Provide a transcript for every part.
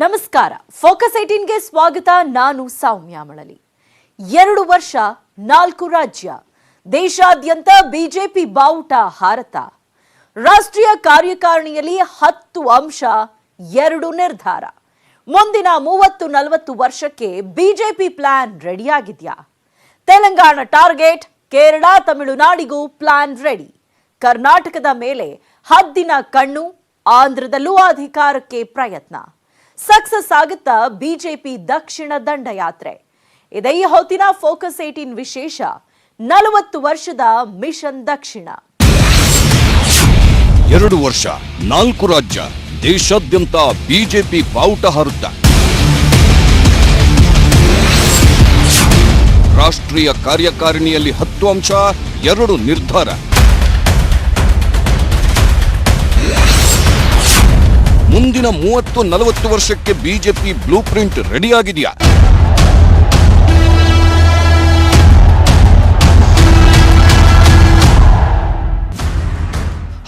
ನಮಸ್ಕಾರ. ಫೋಕಸ್ 18ಗೆ ಸ್ವಾಗತ. ನಾನು ಸೌಮ್ಯ ಮಳಲಿ. 2 ವರ್ಷ 4 ರಾಜ್ಯ, ದೇಶಾದ್ಯಂತ ಬಿಜೆಪಿ ಬಾವುಟ ಹಾರತ. ರಾಷ್ಟ್ರೀಯ ಕಾರ್ಯಕಾರಿಣಿಯಲ್ಲಿ 10 ಅಂಶ 2 ನಿರ್ಧಾರ. ಮುಂದಿನ 30-40 ವರ್ಷಕ್ಕೆ ಬಿಜೆಪಿ ಪ್ಲಾನ್ ರೆಡಿಯಾಗಿದೆಯಾ? ತೆಲಂಗಾಣ ಟಾರ್ಗೆಟ್, ಕೇರಳ ತಮಿಳುನಾಡಿಗೂ ಪ್ಲಾನ್ ರೆಡಿ. ಕರ್ನಾಟಕದ ಮೇಲೆ ಹದ್ದಿನ ಕಣ್ಣು, ಆಂಧ್ರದಲ್ಲೂ ಅಧಿಕಾರಕ್ಕೆ ಪ್ರಯತ್ನ. ಸಕ್ಸಸ್ ಆಗುತ್ತಾ ಬಿಜೆಪಿ ದಕ್ಷಿಣ ದಂಡಯಾತ್ರೆ? ಇದೇ ಹೊತ್ತಿನ ಫೋಕಸ್ 18 ವಿಶೇಷ. 40 ವರ್ಷದ ಮಿಷನ್ ದಕ್ಷಿಣ. 2 ವರ್ಷ 4 ರಾಜ್ಯ, ದೇಶಾದ್ಯಂತ ಬಿಜೆಪಿ ಬಾವುಟ ಹಾರುತ್ತ. ರಾಷ್ಟ್ರೀಯ ಕಾರ್ಯಕಾರಿಣಿಯಲ್ಲಿ 10 ಅಂಶ 2 ನಿರ್ಧಾರ. ಮುಂದಿನ 30-40 ವರ್ಷಕ್ಕೆ ಬಿಜೆಪಿ ಬ್ಲೂ ಪ್ರಿಂಟ್ ರೆಡಿಯಾಗಿದೆಯಾ?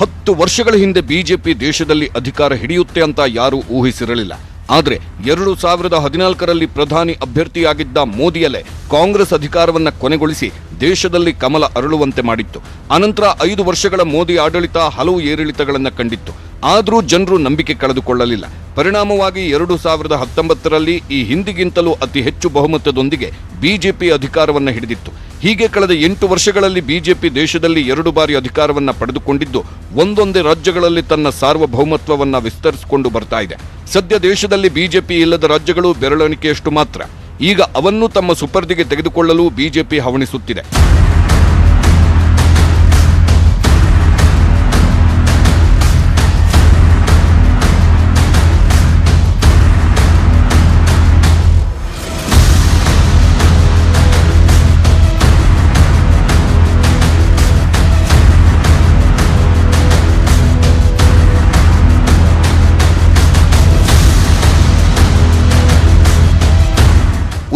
ಹತ್ತು ವರ್ಷಗಳ ಹಿಂದೆ ಬಿಜೆಪಿ ದೇಶದಲ್ಲಿ ಅಧಿಕಾರ ಹಿಡಿಯುತ್ತೆ ಅಂತ ಯಾರೂ ಊಹಿಸಿರಲಿಲ್ಲ. ಆದರೆ 2014ರಲ್ಲಿ ಪ್ರಧಾನಿ ಅಭ್ಯರ್ಥಿಯಾಗಿದ್ದ ಮೋದಿಯಲ್ಲೇ ಕಾಂಗ್ರೆಸ್ ಅಧಿಕಾರವನ್ನ ಕೊನೆಗೊಳಿಸಿ ದೇಶದಲ್ಲಿ ಕಮಲ ಅರಳುವಂತೆ ಮಾಡಿತ್ತು. ಅನಂತರ 5 ವರ್ಷಗಳ ಮೋದಿ ಆಡಳಿತ ಹಲವು ಏರಿಳಿತಗಳನ್ನು ಕಂಡಿತ್ತು. ಆದರೂ ಜನರು ನಂಬಿಕೆ ಕಳೆದುಕೊಳ್ಳಲಿಲ್ಲ. ಪರಿಣಾಮವಾಗಿ 2019ರಲ್ಲಿ ಈ ಹಿಂದಿಗಿಂತಲೂ ಅತಿ ಹೆಚ್ಚು ಬಹುಮತದೊಂದಿಗೆ ಬಿಜೆಪಿ ಅಧಿಕಾರವನ್ನ ಹಿಡಿದಿತ್ತು. ಹೀಗೆ ಕಳೆದ 8 ವರ್ಷಗಳಲ್ಲಿ ಬಿಜೆಪಿ ದೇಶದಲ್ಲಿ 2 ಬಾರಿ ಅಧಿಕಾರವನ್ನ ಪಡೆದುಕೊಂಡಿದ್ದು, ಒಂದೊಂದೇ ರಾಜ್ಯಗಳಲ್ಲಿ ತನ್ನ ಸಾರ್ವಭೌಮತ್ವವನ್ನ ವಿಸ್ತರಿಸಿಕೊಂಡು ಬರ್ತಾ ಇದೆ. ಸದ್ಯ ದೇಶದಲ್ಲಿ ಬಿಜೆಪಿ ಇಲ್ಲದ ರಾಜ್ಯಗಳು ಬೆರಳೆಣಿಕೆಯಷ್ಟು ಮಾತ್ರ. ಈಗ ಅವನ್ನು ತಮ್ಮ ಸುಪರ್ದಿಗೆ ತೆಗೆದುಕೊಳ್ಳಲು ಬಿಜೆಪಿ ಹವಣಿಸುತ್ತಿದೆ.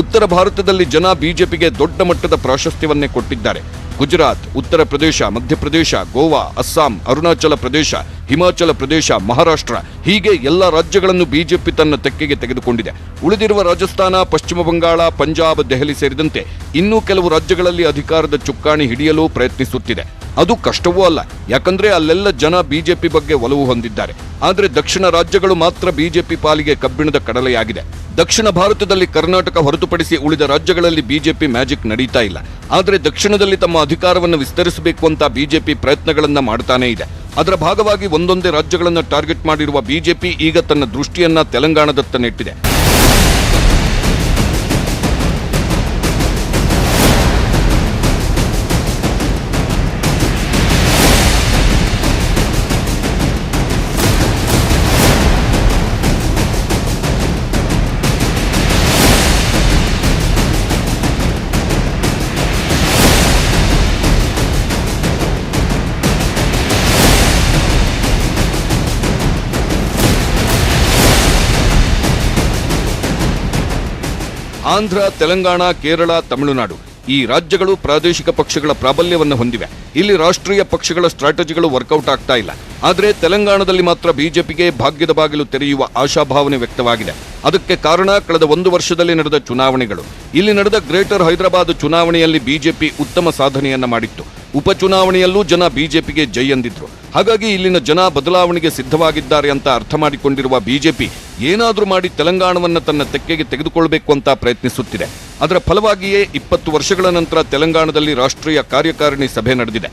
ಉತ್ತರ ಭಾರತದಲ್ಲಿ ಜನ ಬಿಜೆಪಿಗೆ ದೊಡ್ಡ ಮಟ್ಟದ ಪ್ರಾಶಸ್ತ್ಯವನ್ನೇ ಕೊಟ್ಟಿದ್ದಾರೆ. ಗುಜರಾತ್, ಉತ್ತರ ಪ್ರದೇಶ, ಮಧ್ಯಪ್ರದೇಶ, ಗೋವಾ, ಅಸ್ಸಾಂ, ಅರುಣಾಚಲ ಪ್ರದೇಶ, ಹಿಮಾಚಲ ಪ್ರದೇಶ, ಮಹಾರಾಷ್ಟ್ರ ಹೀಗೆ ಎಲ್ಲ ರಾಜ್ಯಗಳನ್ನು ಬಿಜೆಪಿ ತನ್ನ ತೆಕ್ಕೆಗೆ ತೆಗೆದುಕೊಂಡಿದೆ. ಉಳಿದಿರುವ ರಾಜಸ್ಥಾನ, ಪಶ್ಚಿಮ ಬಂಗಾಳ, ಪಂಜಾಬ್, ದೆಹಲಿ ಸೇರಿದಂತೆ ಇನ್ನೂ ಕೆಲವು ರಾಜ್ಯಗಳಲ್ಲಿ ಅಧಿಕಾರದ ಚುಕ್ಕಾಣಿ ಹಿಡಿಯಲು ಪ್ರಯತ್ನಿಸುತ್ತಿದೆ. ಅದು ಕಷ್ಟವೂ ಅಲ್ಲ, ಯಾಕಂದ್ರೆ ಅಲ್ಲೆಲ್ಲ ಜನ ಬಿಜೆಪಿ ಬಗ್ಗೆ ಒಲವು ಹೊಂದಿದ್ದಾರೆ. ಆದರೆ ದಕ್ಷಿಣ ರಾಜ್ಯಗಳು ಮಾತ್ರ ಬಿಜೆಪಿ ಪಾಲಿಗೆ ಕಬ್ಬಿಣದ ಕಡಲೆಯಾಗಿದೆ. ದಕ್ಷಿಣ ಭಾರತದಲ್ಲಿ ಕರ್ನಾಟಕ ಹೊರತುಪಡಿಸಿ ಉಳಿದ ರಾಜ್ಯಗಳಲ್ಲಿ ಬಿಜೆಪಿ ಮ್ಯಾಜಿಕ್ ನಡೀತಾ ಇಲ್ಲ. ಆದರೆ ದಕ್ಷಿಣದಲ್ಲಿ ತಮ್ಮ ಅಧಿಕಾರವನ್ನು ವಿಸ್ತರಿಸಬೇಕು ಅಂತ ಬಿಜೆಪಿ ಪ್ರಯತ್ನಗಳನ್ನ ಮಾಡ್ತಾನೇ ಇದೆ. ಅದರ ಭಾಗವಾಗಿ ಒಂದೊಂದೇ ರಾಜ್ಯಗಳನ್ನು ಟಾರ್ಗೆಟ್ ಮಾಡಿರುವ ಬಿಜೆಪಿ ಈಗ ತನ್ನ ದೃಷ್ಟಿಯನ್ನ ತೆಲಂಗಾಣದತ್ತ ನೆಟ್ಟಿದೆ. ಆಂಧ್ರ, ತೆಲಂಗಾಣ, ಕೇರಳ, ತಮಿಳುನಾಡು ಈ ರಾಜ್ಯಗಳು ಪ್ರಾದೇಶಿಕ ಪಕ್ಷಗಳ ಪ್ರಾಬಲ್ಯವನ್ನು ಹೊಂದಿವೆ. ಇಲ್ಲಿ ರಾಷ್ಟ್ರೀಯ ಪಕ್ಷಗಳ ಸ್ಟ್ರಾಟಜಿಗಳು ವರ್ಕೌಟ್ ಆಗ್ತಾ ಇಲ್ಲ. ಆದರೆ ತೆಲಂಗಾಣದಲ್ಲಿ ಮಾತ್ರ ಬಿಜೆಪಿಗೆ ಭಾಗ್ಯದ ಬಾಗಿಲು ತೆರೆಯುವ ಆಶಾಭಾವನೆ ವ್ಯಕ್ತವಾಗಿದೆ. ಅದಕ್ಕೆ ಕಾರಣ ಕಳೆದ 1 ವರ್ಷದಲ್ಲಿ ನಡೆದ ಚುನಾವಣೆಗಳು. ಇಲ್ಲಿ ನಡೆದ ಗ್ರೇಟರ್ ಹೈದರಾಬಾದ್ ಚುನಾವಣೆಯಲ್ಲಿ ಬಿಜೆಪಿ ಉತ್ತಮ ಸಾಧನೆಯನ್ನ ಮಾಡಿತ್ತು. ಉಪಚುನಾವಣೆಯಲ್ಲೂ ಜನ ಬಿಜೆಪಿಗೆ ಜೈ ಎಂದಿದ್ರು. ಹಾಗಾಗಿ ಇಲ್ಲಿನ ಜನ ಬದಲಾವಣೆಗೆ ಸಿದ್ಧವಾಗಿದ್ದಾರೆ ಅಂತ ಅರ್ಥ ಮಾಡಿಕೊಂಡಿರುವ ಬಿಜೆಪಿ ಏನಾದ್ರೂ ಮಾಡಿ ತೆಲಂಗಾಣವನ್ನ ತನ್ನ ತೆಕ್ಕೆಗೆ ತೆಗೆದುಕೊಳ್ಳಬೇಕು ಅಂತ ಪ್ರಯತ್ನಿಸುತ್ತಿದೆ. ಅದರ ಫಲವಾಗಿಯೇ 20 ವರ್ಷಗಳ ನಂತರ ತೆಲಂಗಾಣದಲ್ಲಿ ರಾಷ್ಟ್ರೀಯ ಕಾರ್ಯಕಾರಿಣಿ ಸಭೆ ನಡೆದಿದೆ.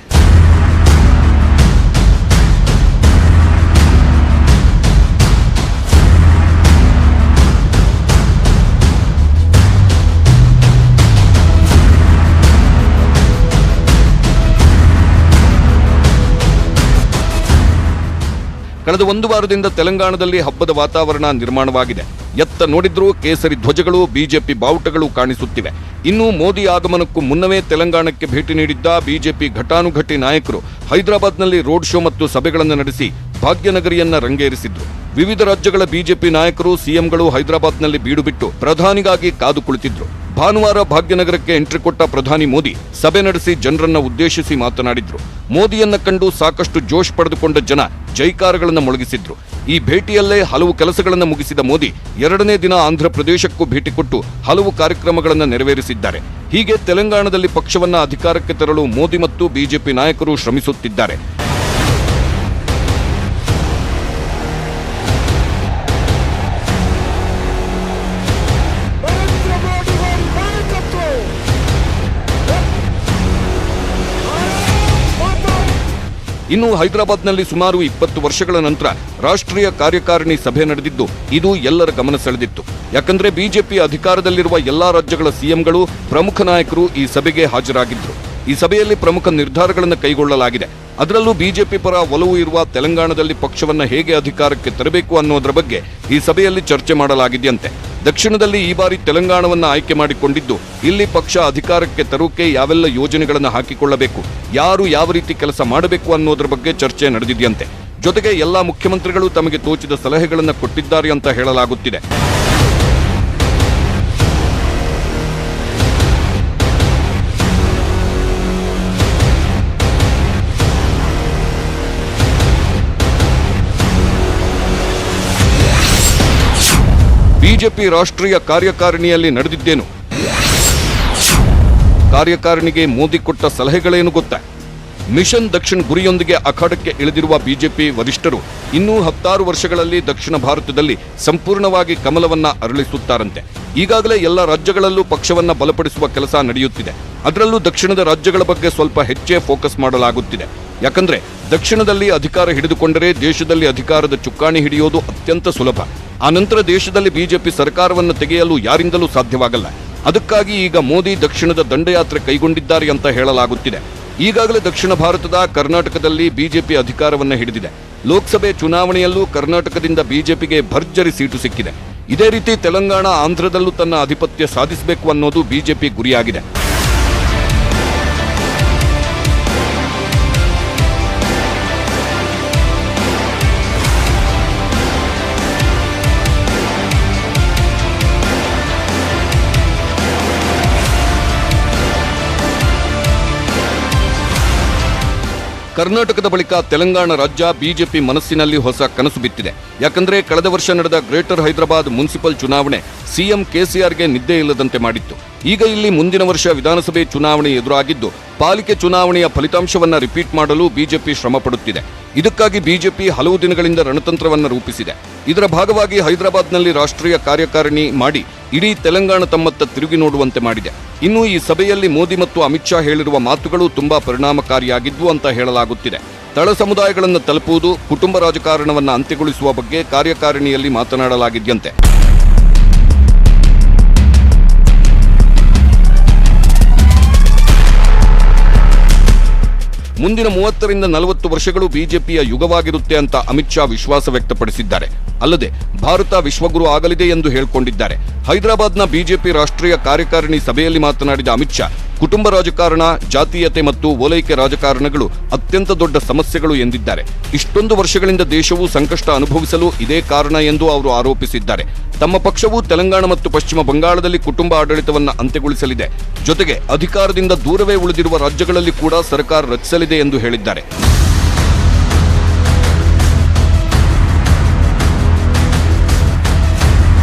ಕಳೆದ 1 ವಾರದಿಂದ ತೆಲಂಗಾಣದಲ್ಲಿ ಹಬ್ಬದ ವಾತಾವರಣ ನಿರ್ಮಾಣವಾಗಿದೆ. ಎತ್ತ ನೋಡಿದ್ರೂ ಕೇಸರಿ ಧ್ವಜಗಳು, ಬಿಜೆಪಿ ಬಾವುಟಗಳು ಕಾಣಿಸುತ್ತಿವೆ. ಇನ್ನು ಮೋದಿ ಆಗಮನಕ್ಕೂ ಮುನ್ನವೇ ತೆಲಂಗಾಣಕ್ಕೆ ಭೇಟಿ ನೀಡಿದ್ದ ಬಿಜೆಪಿ ಘಟಾನುಘಟಿ ನಾಯಕರು ಹೈದರಾಬಾದ್ನಲ್ಲಿ ರೋಡ್ ಶೋ ಮತ್ತು ಸಭೆಗಳನ್ನು ನಡೆಸಿ ಭಾಗ್ಯನಗರಿಯನ್ನ ರಂಗೇರಿಸಿದ್ರು. ವಿವಿಧ ರಾಜ್ಯಗಳ ಬಿಜೆಪಿ ನಾಯಕರು, ಸಿಎಂಗಳು ಹೈದರಾಬಾದ್ನಲ್ಲಿ ಬೀಡು ಬಿಟ್ಟು ಪ್ರಧಾನಿಗಾಗಿ ಕಾದು ಕುಳಿತಿದ್ರು. ಭಾನುವಾರ ಭಾಗ್ಯನಗರಕ್ಕೆ ಎಂಟ್ರಿ ಕೊಟ್ಟ ಪ್ರಧಾನಿ ಮೋದಿ ಸಭೆ ನಡೆಸಿ ಜನರನ್ನ ಉದ್ದೇಶಿಸಿ ಮಾತನಾಡಿದ್ರು. ಮೋದಿಯನ್ನ ಕಂಡು ಸಾಕಷ್ಟು ಜೋಶ್ ಪಡೆದುಕೊಂಡ ಜನ ಜೈಕಾರಗಳನ್ನು ಮೊಳಗಿಸಿದ್ರು. ಈ ಭೇಟಿಯಲ್ಲೇ ಹಲವು ಕೆಲಸಗಳನ್ನು ಮುಗಿಸಿದ ಮೋದಿ 2ನೇ ದಿನ ಆಂಧ್ರ ಪ್ರದೇಶಕ್ಕೂ ಭೇಟಿ ಕೊಟ್ಟು ಹಲವು ಕಾರ್ಯಕ್ರಮಗಳನ್ನು ನೆರವೇರಿಸಿದ್ದಾರೆ. ಹೀಗೆ ತೆಲಂಗಾಣದಲ್ಲಿ ಪಕ್ಷವನ್ನ ಅಧಿಕಾರಕ್ಕೆ ತರಲು ಮೋದಿ ಮತ್ತು ಬಿಜೆಪಿ ನಾಯಕರು ಶ್ರಮಿಸುತ್ತಿದ್ದಾರೆ. ಇನ್ನು ಹೈದರಾಬಾದ್ನಲ್ಲಿ ಸುಮಾರು 20 ವರ್ಷಗಳ ನಂತರ ರಾಷ್ಟ್ರೀಯ ಕಾರ್ಯಕಾರಿಣಿ ಸಭೆ ನಡೆದಿದ್ದು ಇದು ಎಲ್ಲರ ಗಮನ ಸೆಳೆದಿತ್ತು. ಯಾಕಂದ್ರೆ ಬಿಜೆಪಿ ಅಧಿಕಾರದಲ್ಲಿರುವ ಎಲ್ಲಾ ರಾಜ್ಯಗಳ ಸಿಎಂಗಳು, ಪ್ರಮುಖ ನಾಯಕರು ಈ ಸಭೆಗೆ ಹಾಜರಾಗಿದ್ರು. ಈ ಸಭೆಯಲ್ಲಿ ಪ್ರಮುಖ ನಿರ್ಧಾರಗಳನ್ನು ಕೈಗೊಳ್ಳಲಾಗಿದೆ. ಅದರಲ್ಲೂ ಬಿಜೆಪಿ ಪರ ಒಲವು ಇರುವ ತೆಲಂಗಾಣದಲ್ಲಿ ಪಕ್ಷವನ್ನ ಹೇಗೆ ಅಧಿಕಾರಕ್ಕೆ ತರಬೇಕು ಅನ್ನೋದರ ಬಗ್ಗೆ ಈ ಸಭೆಯಲ್ಲಿ ಚರ್ಚೆ ಮಾಡಲಾಗಿದೆಯಂತೆ. ದಕ್ಷಿಣದಲ್ಲಿ ಈ ಬಾರಿ ತೆಲಂಗಾಣವನ್ನ ಆಯ್ಕೆ ಮಾಡಿಕೊಂಡಿದ್ದು, ಇಲ್ಲಿ ಪಕ್ಷ ಅಧಿಕಾರಕ್ಕೆ ತರೋಕೆ ಯಾವೆಲ್ಲ ಯೋಜನೆಗಳನ್ನು ಹಾಕಿಕೊಳ್ಳಬೇಕು, ಯಾರು ಯಾವ ರೀತಿ ಕೆಲಸ ಮಾಡಬೇಕು ಅನ್ನೋದರ ಬಗ್ಗೆ ಚರ್ಚೆ ನಡೆದಿದೆಯಂತೆ. ಜೊತೆಗೆ ಎಲ್ಲಾ ಮುಖ್ಯಮಂತ್ರಿಗಳು ತಮಗೆ ತೋಚಿದ ಸಲಹೆಗಳನ್ನು ಕೊಟ್ಟಿದ್ದಾರೆ ಅಂತ ಹೇಳಲಾಗುತ್ತಿದೆ. ಬಿಜೆಪಿ ರಾಷ್ಟ್ರೀಯ ಕಾರ್ಯಕಾರಿಣಿಯಲ್ಲಿ ನಡೆದಿದ್ದೇನು? ಕಾರ್ಯಕಾರಿಣಿಗೆ ಮೋದಿ ಕೊಟ್ಟ ಸಲಹೆಗಳೇನು ಗೊತ್ತಾ? ಮಿಷನ್ ದಕ್ಷಿಣ್ ಗುರಿಯೊಂದಿಗೆ ಅಖಾಡಕ್ಕೆ ಇಳಿದಿರುವ ಬಿಜೆಪಿ ವರಿಷ್ಠರು ಇನ್ನೂ 10 ವರ್ಷಗಳಲ್ಲಿ ದಕ್ಷಿಣ ಭಾರತದಲ್ಲಿ ಸಂಪೂರ್ಣವಾಗಿ ಕಮಲವನ್ನ ಅರಳಿಸುತ್ತಾರಂತೆ. ಈಗಾಗಲೇ ಎಲ್ಲ ರಾಜ್ಯಗಳಲ್ಲೂ ಪಕ್ಷವನ್ನ ಬಲಪಡಿಸುವ ಕೆಲಸ ನಡೆಯುತ್ತಿದೆ. ಅದರಲ್ಲೂ ದಕ್ಷಿಣದ ರಾಜ್ಯಗಳ ಬಗ್ಗೆ ಸ್ವಲ್ಪ ಹೆಚ್ಚೇ ಫೋಕಸ್ ಮಾಡಲಾಗುತ್ತಿದೆ. ಯಾಕಂದ್ರೆ ದಕ್ಷಿಣದಲ್ಲಿ ಅಧಿಕಾರ ಹಿಡಿದುಕೊಂಡರೆ ದೇಶದಲ್ಲಿ ಅಧಿಕಾರದ ಚುಕ್ಕಾಣಿ ಹಿಡಿಯೋದು ಅತ್ಯಂತ ಸುಲಭ. ಆ ನಂತರ ದೇಶದಲ್ಲಿ ಬಿಜೆಪಿ ಸರ್ಕಾರವನ್ನು ತೆಗೆಯಲು ಯಾರಿಂದಲೂ ಸಾಧ್ಯವಾಗಲ್ಲ. ಅದಕ್ಕಾಗಿ ಈಗ ಮೋದಿ ದಕ್ಷಿಣದ ದಂಡಯಾತ್ರೆ ಕೈಗೊಂಡಿದ್ದಾರೆ ಅಂತ ಹೇಳಲಾಗುತ್ತಿದೆ. ಈಗಾಗಲೇ ದಕ್ಷಿಣ ಭಾರತದ ಕರ್ನಾಟಕದಲ್ಲಿ ಬಿಜೆಪಿ ಅಧಿಕಾರವನ್ನ ಹಿಡಿದಿದೆ. ಲೋಕಸಭೆ ಚುನಾವಣೆಯಲ್ಲೂ ಕರ್ನಾಟಕದಿಂದ ಬಿಜೆಪಿಗೆ ಭರ್ಜರಿ ಸೀಟು ಸಿಕ್ಕಿದೆ. ಇದೇ ರೀತಿ ತೆಲಂಗಾಣ, ಆಂಧ್ರದಲ್ಲೂ ತನ್ನ ಆಧಿಪತ್ಯ ಸಾಧಿಸಬೇಕು ಅನ್ನೋದು ಬಿಜೆಪಿ ಗುರಿಯಾಗಿದೆ. ಕರ್ನಾಟಕದ ಬಳಿಕ ತೆಲಂಗಾಣ ರಾಜ್ಯ ಬಿಜೆಪಿ ಮನಸ್ಸಿನಲ್ಲಿ ಹೊಸ ಕನಸು ಬಿತ್ತಿದೆ. ಯಾಕಂದ್ರೆ ಕಳೆದ ವರ್ಷ ನಡೆದ ಗ್ರೇಟರ್ ಹೈದರಾಬಾದ್ ಮುನ್ಸಿಪಲ್ ಚುನಾವಣೆ ಸಿಎಂ ಕೆಸಿಆರ್ಗೆ ನಿದ್ದೆ ಇಲ್ಲದಂತೆ ಮಾಡಿತ್ತು. ಈಗ ಇಲ್ಲಿ ಮುಂದಿನ ವರ್ಷ ವಿಧಾನಸಭೆ ಚುನಾವಣೆ ಎದುರಾಗಿದ್ದು, ಪಾಲಿಕೆ ಚುನಾವಣೆಯ ಫಲಿತಾಂಶವನ್ನ ರಿಪೀಟ್ ಮಾಡಲು ಬಿಜೆಪಿ ಶ್ರಮ ಪಡುತ್ತಿದೆ. ಇದಕ್ಕಾಗಿ ಬಿಜೆಪಿ ಹಲವು ದಿನಗಳಿಂದ ರಣತಂತ್ರವನ್ನು ರೂಪಿಸಿದೆ. ಇದರ ಭಾಗವಾಗಿ ಹೈದರಾಬಾದ್ನಲ್ಲಿ ರಾಷ್ಟ್ರೀಯ ಕಾರ್ಯಕಾರಿಣಿ ಮಾಡಿ ಇಡೀ ತೆಲಂಗಾಣ ತಮ್ಮತ್ತ ತಿರುಗಿ ನೋಡುವಂತೆ ಮಾಡಿದೆ. ಇನ್ನು ಈ ಸಭೆಯಲ್ಲಿ ಮೋದಿ ಮತ್ತು ಅಮಿತ್ ಶಾ ಹೇಳಿರುವ ಮಾತುಗಳು ತುಂಬಾ ಪರಿಣಾಮಕಾರಿಯಾಗಿದ್ವು ಅಂತ ಹೇಳಲಾಗುತ್ತಿದೆ. ತಳ ಸಮುದಾಯಗಳನ್ನು ತಲುಪುವುದು, ಕುಟುಂಬ ರಾಜಕಾರಣವನ್ನು ಅಂತ್ಯಗೊಳಿಸುವ ಬಗ್ಗೆ ಕಾರ್ಯಕಾರಿಣಿಯಲ್ಲಿ ಮಾತನಾಡಲಾಗಿದೆಯಂತೆ. ಮುಂದಿನ 30ರಿಂದ 40 ವರ್ಷಗಳು ಬಿಜೆಪಿಯ ಯುಗವಾಗಿರುತ್ತೆ ಅಂತ ಅಮಿತ್ ಶಾ ವಿಶ್ವಾಸ ವ್ಯಕ್ತಪಡಿಸಿದ್ದಾರೆ. ಅಲ್ಲದೆ ಭಾರತ ವಿಶ್ವಗುರು ಆಗಲಿದೆ ಎಂದು ಹೇಳಿಕೊಂಡಿದ್ದಾರೆ. ಹೈದರಾಬಾದ್ನ ಬಿಜೆಪಿ ರಾಷ್ಟ್ರೀಯ ಕಾರ್ಯಕಾರಿಣಿ ಸಭೆಯಲ್ಲಿ ಮಾತನಾಡಿದ ಅಮಿತ್ ಶಾ, ಕುಟುಂಬ ರಾಜಕಾರಣ, ಜಾತೀಯತೆ ಮತ್ತು ಓಲೈಕೆ ರಾಜಕಾರಣಗಳು ಅತ್ಯಂತ ದೊಡ್ಡ ಸಮಸ್ಯೆಗಳು ಎಂದಿದ್ದಾರೆ. ಇಷ್ಟೊಂದು ವರ್ಷಗಳಿಂದ ದೇಶವು ಸಂಕಷ್ಟ ಅನುಭವಿಸಲು ಇದೇ ಕಾರಣ ಎಂದು ಅವರು ಆರೋಪಿಸಿದ್ದಾರೆ. ತಮ್ಮ ಪಕ್ಷವು ತೆಲಂಗಾಣ ಮತ್ತು ಪಶ್ಚಿಮ ಬಂಗಾಳದಲ್ಲಿ ಕುಟುಂಬ ಆಡಳಿತವನ್ನು ಅಂತ್ಯಗೊಳಿಸಲಿದೆ. ಜೊತೆಗೆ ಅಧಿಕಾರದಿಂದ ದೂರವೇ ಉಳಿದಿರುವ ರಾಜ್ಯಗಳಲ್ಲಿ ಕೂಡ ಸರ್ಕಾರ ರಚಿಸಲಿದೆ ಎಂದು ಹೇಳಿದ್ದಾರೆ.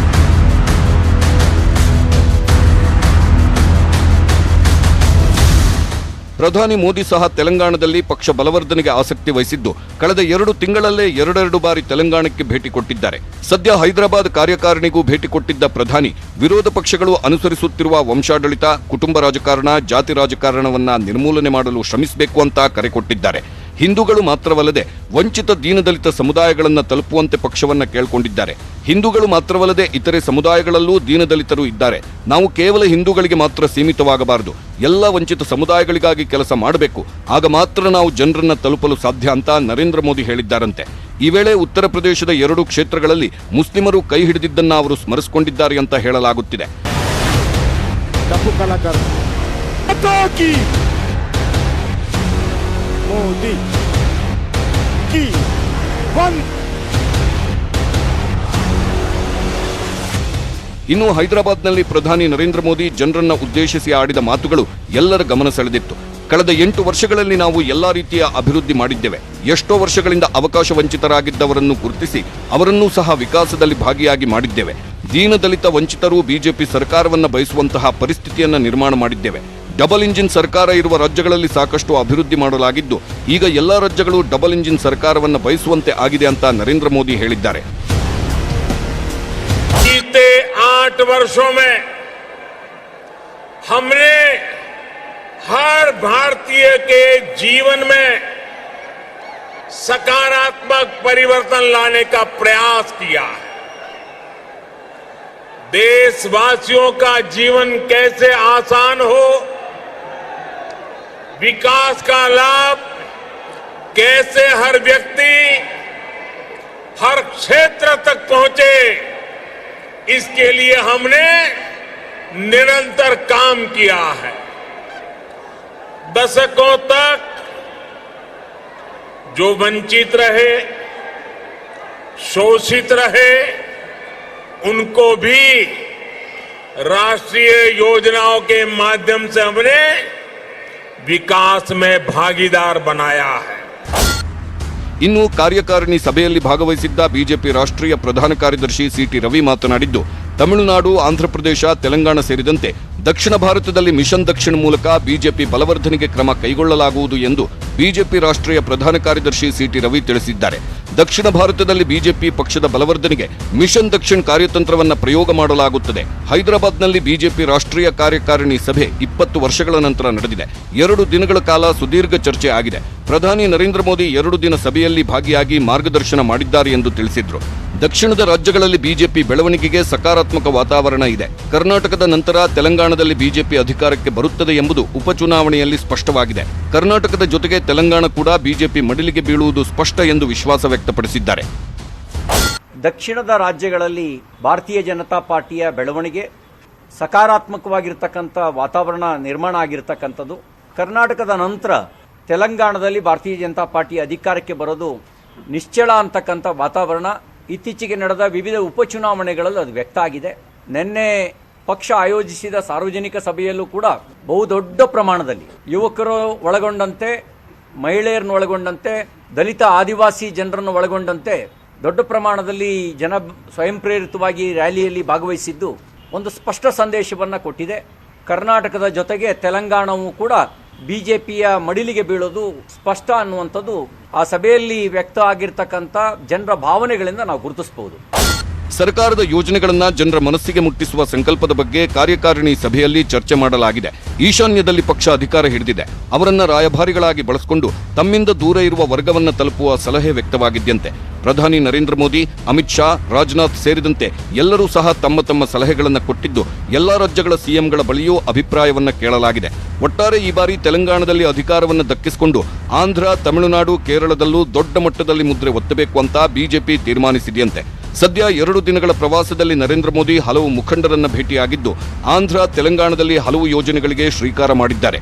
ಪ್ರಧಾನಿ ಮೋದಿ ಸಹ ತೆಲಂಗಾಣದಲ್ಲಿ ಪಕ್ಷ ಬಲವರ್ಧನೆಗೆ ಆಸಕ್ತಿ ವಹಿಸಿದ್ದು, ಕಳೆದ 2 ತಿಂಗಳಲ್ಲೇ 2 ಬಾರಿ ತೆಲಂಗಾಣಕ್ಕೆ ಭೇಟಿ ಕೊಟ್ಟಿದ್ದಾರೆ. ಸದ್ಯ ಹೈದರಾಬಾದ್ ಕಾರ್ಯಕಾರಿಣಿಗೂ ಭೇಟಿ ಕೊಟ್ಟಿದ್ದ ಪ್ರಧಾನಿ ವಿರೋಧ ಪಕ್ಷಗಳು ಅನುಸರಿಸುತ್ತಿರುವ ವಂಶಾಡಳಿತ, ಕುಟುಂಬ ರಾಜಕಾರಣ, ಜಾತಿ ರಾಜಕಾರಣವನ್ನ ನಿರ್ಮೂಲನೆ ಮಾಡಲು ಶ್ರಮಿಸಬೇಕು ಅಂತ ಕರೆ ಕೊಟ್ಟಿದ್ದಾರೆ. ಹಿಂದೂಗಳು ಮಾತ್ರವಲ್ಲದೆ ವಂಚಿತ ದೀನದಲಿತ ಸಮುದಾಯಗಳನ್ನು ತಲುಪುವಂತೆ ಪಕ್ಷವನ್ನ ಕೇಳಿಕೊಂಡಿದ್ದಾರೆ. ಹಿಂದೂಗಳು ಮಾತ್ರವಲ್ಲದೆ ಇತರೆ ಸಮುದಾಯಗಳಲ್ಲೂ ದೀನದಲಿತರು ಇದ್ದಾರೆ. ನಾವು ಕೇವಲ ಹಿಂದೂಗಳಿಗೆ ಮಾತ್ರ ಸೀಮಿತವಾಗಬಾರದು, ಎಲ್ಲ ವಂಚಿತ ಸಮುದಾಯಗಳಿಗಾಗಿ ಕೆಲಸ ಮಾಡಬೇಕು. ಆಗ ಮಾತ್ರ ನಾವು ಜನರನ್ನ ತಲುಪಲು ಸಾಧ್ಯ ಅಂತ ನರೇಂದ್ರ ಮೋದಿ ಹೇಳಿದ್ದಾರಂತೆ. ಈ ವೇಳೆ ಉತ್ತರ ಪ್ರದೇಶದ 2 ಕ್ಷೇತ್ರಗಳಲ್ಲಿ ಮುಸ್ಲಿಮರು ಕೈ ಹಿಡಿದಿದ್ದನ್ನ ಅವರು ಸ್ಮರಿಸಿಕೊಂಡಿದ್ದಾರೆ ಅಂತ ಹೇಳಲಾಗುತ್ತಿದೆ. मोदी की बंद। ಇನ್ನು ಹೈದರಾಬಾದ್ನಲ್ಲಿ ಪ್ರಧಾನಿ ನರೇಂದ್ರ ಮೋದಿ ಜನರನ್ನ ಉದ್ದೇಶಿಸಿ ಆಡಿದ ಮಾತುಗಳು ಎಲ್ಲರ ಗಮನ ಸೆಳೆದಿತ್ತು. ಕಳೆದ 8 ವರ್ಷಗಳಲ್ಲಿ ನಾವು ಎಲ್ಲಾ ರೀತಿಯ ಅಭಿವೃದ್ಧಿ ಮಾಡಿದ್ದೇವೆ. ಎಷ್ಟೋ ವರ್ಷಗಳಿಂದ ಅವಕಾಶ ವಂಚಿತರಾಗಿದ್ದವರನ್ನು ಗುರುತಿಸಿ ಅವರನ್ನೂ ಸಹ ವಿಕಾಸದಲ್ಲಿ ಭಾಗಿಯಾಗಿ ಮಾಡಿದ್ದೇವೆ. ದೀನದಲಿತ ವಂಚಿತರು ಬಿಜೆಪಿ ಸರ್ಕಾರವನ್ನ ಬಯಸುವಂತಹ ಪರಿಸ್ಥಿತಿಯನ್ನ ನಿರ್ಮಾಣ ಮಾಡಿದ್ದೇವೆ. ಡಬಲ್ ಇಂಜಿನ್ ಸರ್ಕಾರ ಇರುವ ರಾಜ್ಯಗಳಲ್ಲಿ ಸಾಕಷ್ಟು ಅಭಿವೃದ್ಧಿ ಮಾಡಲಾಗಿದ್ದು ಈಗ ಎಲ್ಲಾ ರಾಜ್ಯಗಳು ಡಬಲ್ ಇಂಜಿನ್ ಸರ್ಕಾರವನ್ನ ಬಯಸುವಂತೆ ಆಗಿದೆ ಅಂತ ನರೇಂದ್ರ ಮೋದಿ ಹೇಳಿದ್ದಾರೆ. बीते 8 वर्षों में हमने हर भारतीय के जीवन में सकारात्मक परिवर्तन लाने का प्रयास किया है। देशवासियों का जीवन कैसे आसान हो, विकास का लाभ कैसे हर व्यक्ति हर क्षेत्र तक पहुंचे, इसके लिए हमने निरंतर काम किया है। दशकों तक जो वंचित रहे, शोषित रहे, उनको भी राष्ट्रीय योजनाओं के माध्यम से हमने विकास में भागीदार बनाया है। ಇನ್ನು ಕಾರ್ಯಕಾರಿಣಿ ಸಭೆಯಲ್ಲಿ ಭಾಗವಹಿಸಿದ್ದ ಬಿಜೆಪಿ ರಾಷ್ಟ್ರೀಯ ಪ್ರಧಾನ ಕಾರ್ಯದರ್ಶಿ ಸಿಟಿ ರವಿ ಮಾತನಾಡಿದ್ದು, ತಮಿಳುನಾಡು, ಆಂಧ್ರಪ್ರದೇಶ, ತೆಲಂಗಾಣ ಸೇರಿದಂತೆ ದಕ್ಷಿಣ ಭಾರತದಲ್ಲಿ ಮಿಷನ್ ದಕ್ಷಿಣ ಮೂಲಕ ಬಿಜೆಪಿ ಬಲವರ್ಧನೆಗೆ ಕ್ರಮ ಕೈಗೊಳ್ಳಲಾಗುವುದು ಎಂದು ಬಿಜೆಪಿ ರಾಷ್ಟ್ರೀಯ ಪ್ರಧಾನ ಕಾರ್ಯದರ್ಶಿ ಸಿಟಿ ರವಿ ತಿಳಿಸಿದ್ದಾರೆ. ದಕ್ಷಿಣ ಭಾರತದಲ್ಲಿ ಬಿಜೆಪಿ ಪಕ್ಷದ ಬಲವರ್ಧನೆಗೆ ಮಿಷನ್ ದಕ್ಷಿಣ ಕಾರ್ಯತಂತ್ರವನ್ನ ಪ್ರಯೋಗ ಮಾಡಲಾಗುತ್ತದೆ. ಹೈದರಾಬಾದ್ನಲ್ಲಿ ಬಿಜೆಪಿ ರಾಷ್ಟ್ರೀಯ ಕಾರ್ಯಕಾರಿಣಿ ಸಭೆ 20 ವರ್ಷಗಳ ನಂತರ ನಡೆದಿದೆ. 2 ದಿನಗಳ ಕಾಲ ಸುದೀರ್ಘ ಚರ್ಚೆ ಆಗಿದೆ. ಪ್ರಧಾನಿ ನರೇಂದ್ರ ಮೋದಿ 2 ದಿನ ಸಭೆಯಲ್ಲಿ ಭಾಗಿಯಾಗಿ ಮಾರ್ಗದರ್ಶನ ಮಾಡಿದ್ದಾರೆ ಎಂದು ತಿಳಿಸಿದ್ರು. ದಕ್ಷಿಣದ ರಾಜ್ಯಗಳಲ್ಲಿ ಬಿಜೆಪಿ ಬೆಳವಣಿಗೆಗೆ ಸಕಾರಾತ್ಮಕ ವಾತಾವರಣ ಇದೆ. ಕರ್ನಾಟಕದ ನಂತರ ತೆಲಂಗಾಣದಲ್ಲಿ ಬಿಜೆಪಿ ಅಧಿಕಾರಕ್ಕೆ ಬರುತ್ತದೆ ಎಂಬುದು ಉಪಚುನಾವಣೆಯಲ್ಲಿ ಸ್ಪಷ್ಟವಾಗಿದೆ. ಕರ್ನಾಟಕದ ಜೊತೆಗೆ ತೆಲಂಗಾಣ ಕೂಡ ಬಿಜೆಪಿ ಮಡಿಲಿಗೆ ಬೀಳುವುದು ಸ್ಪಷ್ಟ ಎಂದು ವಿಶ್ವಾಸ ವ್ಯಕ್ತಪಡಿಸಿದ್ದಾರೆ. ದಕ್ಷಿಣದ ರಾಜ್ಯಗಳಲ್ಲಿ ಭಾರತೀಯ ಜನತಾ ಪಾರ್ಟಿಯ ಬೆಳವಣಿಗೆ ಸಕಾರಾತ್ಮಕವಾಗಿರ್ತಕ್ಕಂಥ ವಾತಾವರಣ ನಿರ್ಮಾಣ ಆಗಿರ್ತಕ್ಕಂಥದ್ದು. ಕರ್ನಾಟಕದ ನಂತರ ತೆಲಂಗಾಣದಲ್ಲಿ ಭಾರತೀಯ ಜನತಾ ಪಾರ್ಟಿ ಅಧಿಕಾರಕ್ಕೆ ಬರೋದು ನಿಶ್ಚಳ ಅಂತಕ್ಕಂಥ ವಾತಾವರಣ ಇತ್ತೀಚೆಗೆ ನಡೆದ ವಿವಿಧ ಉಪಚುನಾವಣೆಗಳಲ್ಲಿ ಅದು ವ್ಯಕ್ತ ಆಗಿದೆ. ನಿನ್ನೆ ಪಕ್ಷ ಆಯೋಜಿಸಿದ ಸಾರ್ವಜನಿಕ ಸಭೆಯಲ್ಲೂ ಕೂಡ ಬಹುದೊಡ್ಡ ಪ್ರಮಾಣದಲ್ಲಿ ಯುವಕರು ಒಳಗೊಂಡಂತೆ, ಮಹಿಳೆಯರನ್ನು ಒಳಗೊಂಡಂತೆ, ದಲಿತ ಆದಿವಾಸಿ ಜನರನ್ನು ಒಳಗೊಂಡಂತೆ ದೊಡ್ಡ ಪ್ರಮಾಣದಲ್ಲಿ ಜನ ಸ್ವಯಂ ಪ್ರೇರಿತವಾಗಿ ರ್ಯಾಲಿಯಲ್ಲಿ ಭಾಗವಹಿಸಿದ್ದು ಒಂದು ಸ್ಪಷ್ಟ ಸಂದೇಶವನ್ನು ಕೊಟ್ಟಿದೆ. ಕರ್ನಾಟಕದ ಜೊತೆಗೆ ತೆಲಂಗಾಣವೂ ಕೂಡ ಬಿಜೆಪಿಯ ಮಡಿಲಿಗೆ ಬೀಳೋದು ಸ್ಪಷ್ಟ ಅನ್ನುವಂಥದ್ದು ಆ ಸಭೆಯಲ್ಲಿ ವ್ಯಕ್ತ ಆಗಿರ್ತಕ್ಕಂಥ ಜನರ ಭಾವನೆಗಳಿಂದ ನಾವು ಗುರುತಿಸಬಹುದು. ಸರ್ಕಾರದ ಯೋಜನೆಗಳನ್ನ ಜನರ ಮನಸ್ಸಿಗೆ ಮುಟ್ಟಿಸುವ ಸಂಕಲ್ಪದ ಬಗ್ಗೆ ಕಾರ್ಯಕಾರಿಣಿ ಸಭೆಯಲ್ಲಿ ಚರ್ಚೆ ಮಾಡಲಾಗಿದೆ. ಈಶಾನ್ಯದಲ್ಲಿ ಪಕ್ಷ ಅಧಿಕಾರ ಹಿಡಿದಿದೆ. ಅವರನ್ನ ರಾಯಭಾರಿಗಳಾಗಿ ಬಳಸಿಕೊಂಡು ತಮ್ಮಿಂದ ದೂರ ಇರುವ ವರ್ಗವನ್ನ ತಲುಪುವ ಸಲಹೆ ವ್ಯಕ್ತವಾಗಿದ್ದಂತೆ ಪ್ರಧಾನಿ ನರೇಂದ್ರ ಮೋದಿ, ಅಮಿತ್ ಶಾ, ರಾಜನಾಥ್ ಸೇರಿದಂತೆ ಎಲ್ಲರೂ ಸಹ ತಮ್ಮ ತಮ್ಮ ಸಲಹೆಗಳನ್ನು ಕೊಟ್ಟಿದ್ದು ಎಲ್ಲಾ ರಾಜ್ಯಗಳ ಸಿಎಂಗಳ ಬಳಿಯೂ ಅಭಿಪ್ರಾಯವನ್ನ ಕೇಳಲಾಗಿದೆ. ಒಟ್ಟಾರೆ ಈ ಬಾರಿ ತೆಲಂಗಾಣದಲ್ಲಿ ಅಧಿಕಾರವನ್ನು ದಕ್ಕಿಸಿಕೊಂಡು ಆಂಧ್ರ, ತಮಿಳುನಾಡು, ಕೇರಳದಲ್ಲೂ ದೊಡ್ಡ ಮಟ್ಟದಲ್ಲಿ ಮುದ್ರೆ ಒತ್ತಬೇಕು ಅಂತ ಬಿಜೆಪಿ ತೀರ್ಮಾನಿಸಿದೆಯಂತೆ. ಸದ್ಯ 2 ದಿನಗಳ ಪ್ರವಾಸದಲ್ಲಿ ನರೇಂದ್ರ ಮೋದಿ ಹಲವು ಮುಖಂಡರನ್ನ ಭೇಟಿಯಾಗಿದ್ದು ಆಂಧ್ರ, ತೆಲಂಗಾಣದಲ್ಲಿ ಹಲವು ಯೋಜನೆಗಳಿಗೆ ಶ್ರೀಕಾರ ಮಾಡಿದ್ದಾರೆ.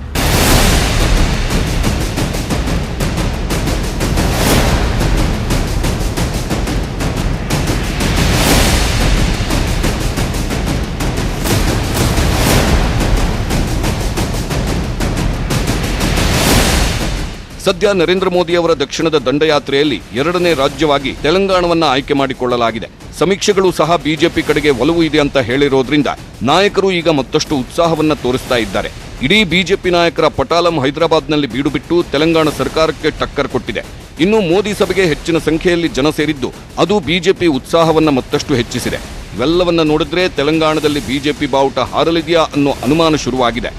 ಸದ್ಯ ನರೇಂದ್ರ ಮೋದಿ ಅವರ ದಕ್ಷಿಣದ ದಂಡಯಾತ್ರೆಯಲ್ಲಿ 2ನೇ ರಾಜ್ಯವಾಗಿ ತೆಲಂಗಾಣವನ್ನ ಆಯ್ಕೆ ಮಾಡಿಕೊಳ್ಳಲಾಗಿದೆ. ಸಮೀಕ್ಷೆಗಳು ಸಹ ಬಿಜೆಪಿ ಕಡೆಗೆ ಒಲವು ಇದೆ ಅಂತ ಹೇಳಿರೋದ್ರಿಂದ ನಾಯಕರು ಈಗ ಮತ್ತಷ್ಟು ಉತ್ಸಾಹವನ್ನ ತೋರಿಸ್ತಾ ಇದ್ದಾರೆ. ಇಡೀ ಬಿಜೆಪಿ ನಾಯಕರ ಪಟಾಲಂ ಹೈದರಾಬಾದ್ನಲ್ಲಿ ಬೀಡುಬಿಟ್ಟು ತೆಲಂಗಾಣ ಸರ್ಕಾರಕ್ಕೆ ಟಕ್ಕರ್ ಕೊಟ್ಟಿದೆ. ಇನ್ನು ಮೋದಿ ಸಭೆಗೆ ಹೆಚ್ಚಿನ ಸಂಖ್ಯೆಯಲ್ಲಿ ಜನ ಸೇರಿದ್ದು ಅದು ಬಿಜೆಪಿ ಉತ್ಸಾಹವನ್ನ ಮತ್ತಷ್ಟು ಹೆಚ್ಚಿಸಿದೆ. ಇವೆಲ್ಲವನ್ನ ನೋಡಿದ್ರೆ ತೆಲಂಗಾಣದಲ್ಲಿ ಬಿಜೆಪಿ ಬಾವುಟ ಹಾರಲಿದೆಯಾ ಅನ್ನೋ ಅನುಮಾನ ಶುರುವಾಗಿದೆ.